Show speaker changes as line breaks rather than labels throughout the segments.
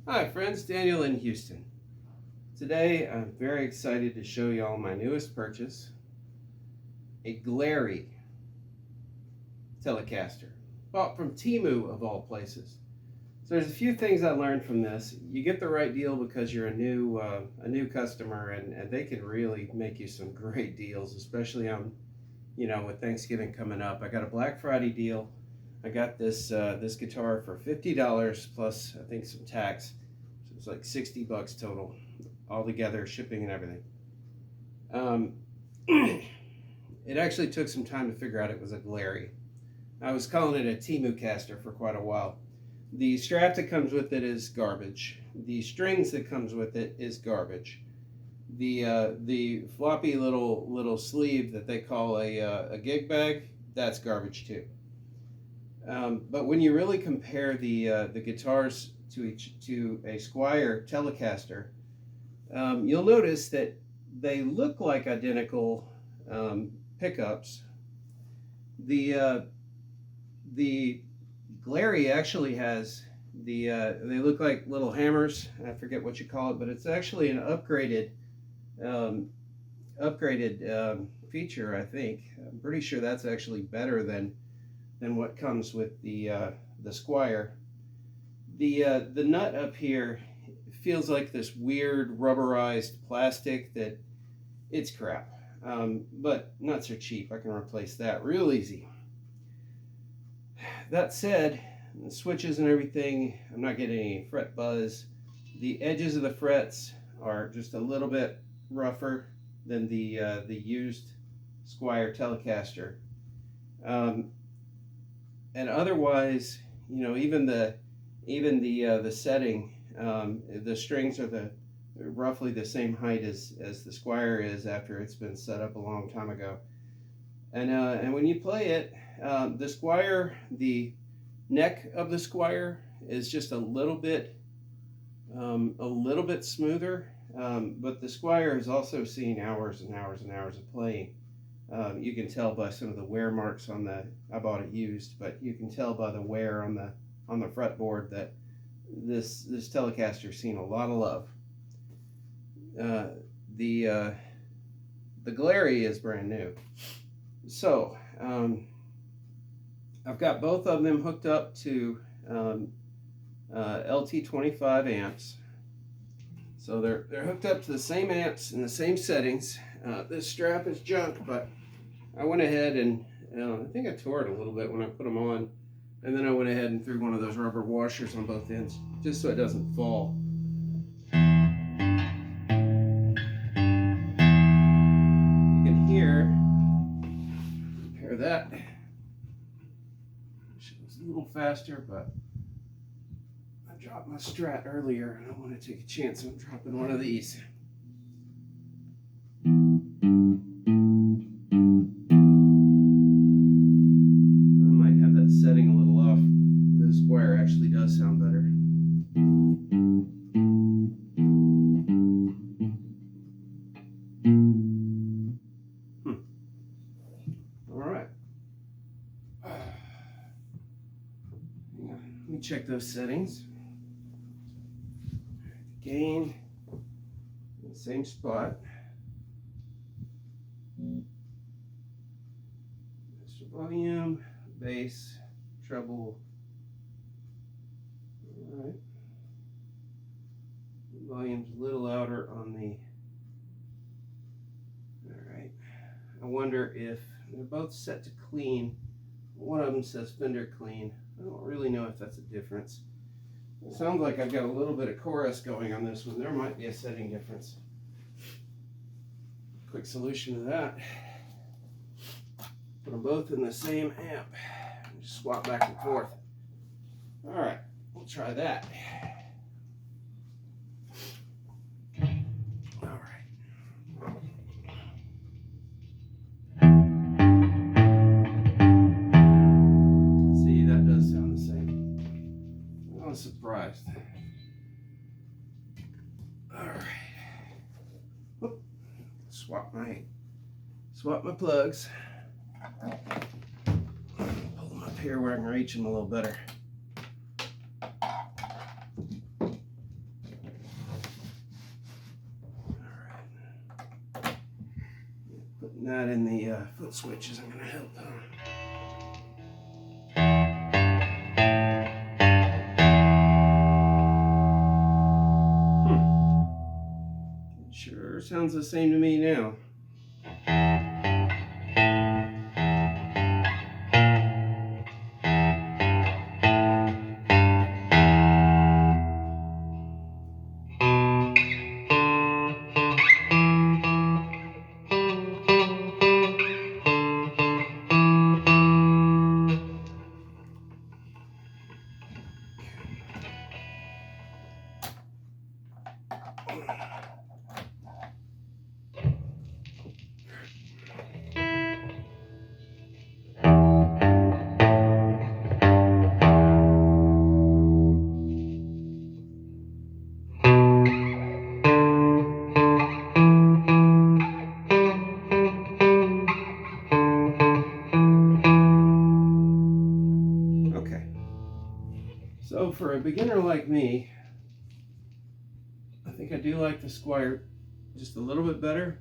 Hi friends, Daniel in Houston. Today I'm very excited to show you all my newest purchase, a Glarry Telecaster, bought from Temu of all places. So there's a few things I learned from this. You get the right deal because you're a new customer, and they can really make you some great deals, especially on with Thanksgiving coming up. I got a Black Friday deal. I got this guitar for $50 plus I think some tax. So it's like $60 total, all together, shipping and everything. Um, it actually took some time to figure out it was a Glarry. I was calling it a Temu-caster for quite a while. The strap that comes with it is garbage. The strings that comes with it is garbage. The floppy little sleeve that they call a gig bag, that's garbage too. But when you really compare the guitars to a Squier Telecaster, you'll notice that they look like identical pickups. The Glarry actually has they look like little hammers. I forget what you call it, but it's actually an um, upgraded feature. I think I'm pretty sure that's actually better than what comes with the Squier. The nut up here feels like this weird rubberized plastic that it's crap, but nuts are cheap. I can replace that real easy. That said, the switches and everything, I'm not getting any fret buzz. The edges of the frets are just a little bit rougher than the used Squier Telecaster, um, and otherwise, even the setting, the strings are roughly the same height as the Squier is after it's been set up a long time ago. And when you play it, the Squier, the neck of the Squier is just a little bit smoother. But the Squier has also seen hours and hours and hours of playing. You can tell by some of the wear marks on the. I bought it used, but you can tell by the wear on the fretboard that this Telecaster's seen a lot of love. Uh, the Glarry is brand new. So I've got both of them hooked up to LT25 amps. So they're hooked up to the same amps and the same settings. This strap is junk, but I went ahead and I think I tore it a little bit when I put them on, and then I went ahead and threw one of those rubber washers on both ends just so it doesn't fall. You can hear, compare that. Wish it was a little faster, but I dropped my Strat earlier and I want to take a chance on dropping one of these. Setting a little off. The Squier actually does sound better. All right. Let me check those settings. Gain, in the same spot. Extra volume, bass, treble. All right. The volume's a little louder on the. All right. I wonder if they're both set to clean. One of them says Fender clean. I don't really know if that's a difference. It sounds like I've got a little bit of chorus going on this one. There might be a setting difference. Quick solution to that. Put them both in the same amp. Just swap back and forth. All right, we'll try that. All right. See, that does sound the same. I was surprised. All right. Whoop. Swap my plugs. Pull them up here where I can reach them a little better. that in the foot switch isn't going to help. It sure sounds the same to me now. Okay, so for a beginner like me, I think I do like the Squier just a little bit better.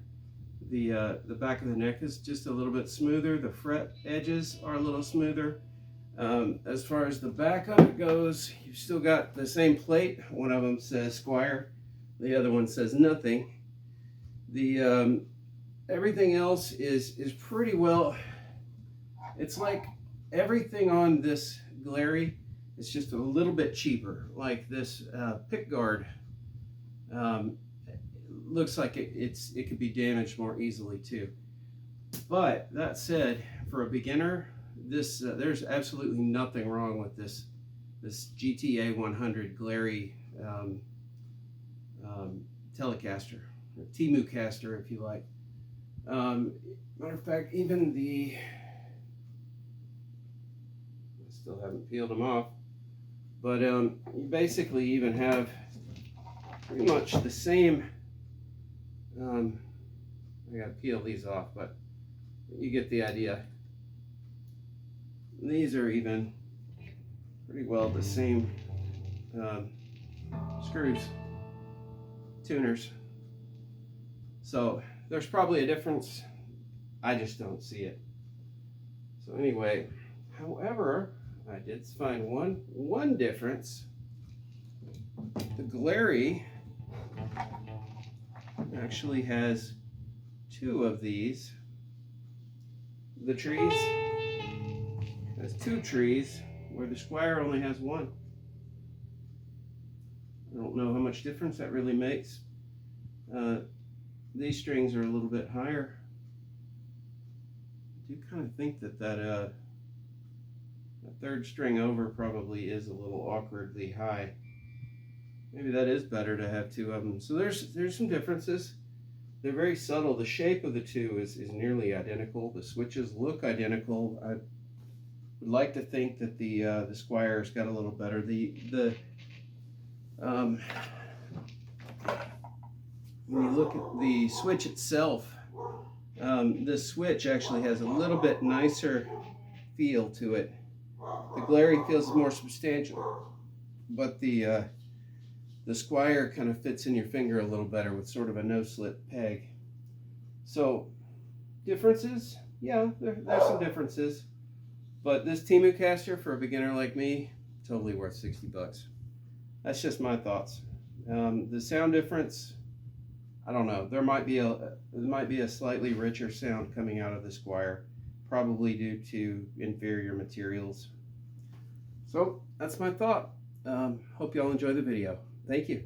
The back of the neck is just a little bit smoother. The fret edges are a little smoother. As far as the back of it goes, you've still got the same plate. One of them says Squier, the other one says nothing. The everything else is pretty well. It's like everything on this Glarry is just a little bit cheaper. Like this pick guard looks like it could be damaged more easily too. But that said, for a beginner, this there's absolutely nothing wrong with this GTA 100 Glarry Telecaster, or Temu-caster if you like. Matter of fact, even I still haven't peeled them off, but you basically even have pretty much the same. I gotta peel these off, but you get the idea. These are even pretty well the same screws, tuners. So there's probably a difference. I just don't see it. So anyway, however, I did find one difference. The Glarry actually has two of these. The trees has two trees, where the Squier only has one. I don't know how much difference that really makes. These strings are a little bit higher. I do kind of think that third string over probably is a little awkwardly high. Maybe that is better to have two of them. So there's some differences. They're very subtle. The shape of the two is nearly identical. The switches look identical. I would like to think that the Squier's got a little better. When you look at the switch itself, this switch actually has a little bit nicer feel to it. The Glarry feels more substantial, but the Squier kind of fits in your finger a little better with sort of a no-slip peg. So, differences? Yeah, there's some differences. But this Temu-caster, for a beginner like me, totally worth 60 bucks. That's just my thoughts. The sound difference, I don't know. There might be a slightly richer sound coming out of the Squier, probably due to inferior materials. So, that's my thought. Hope y'all enjoy the video. Thank you.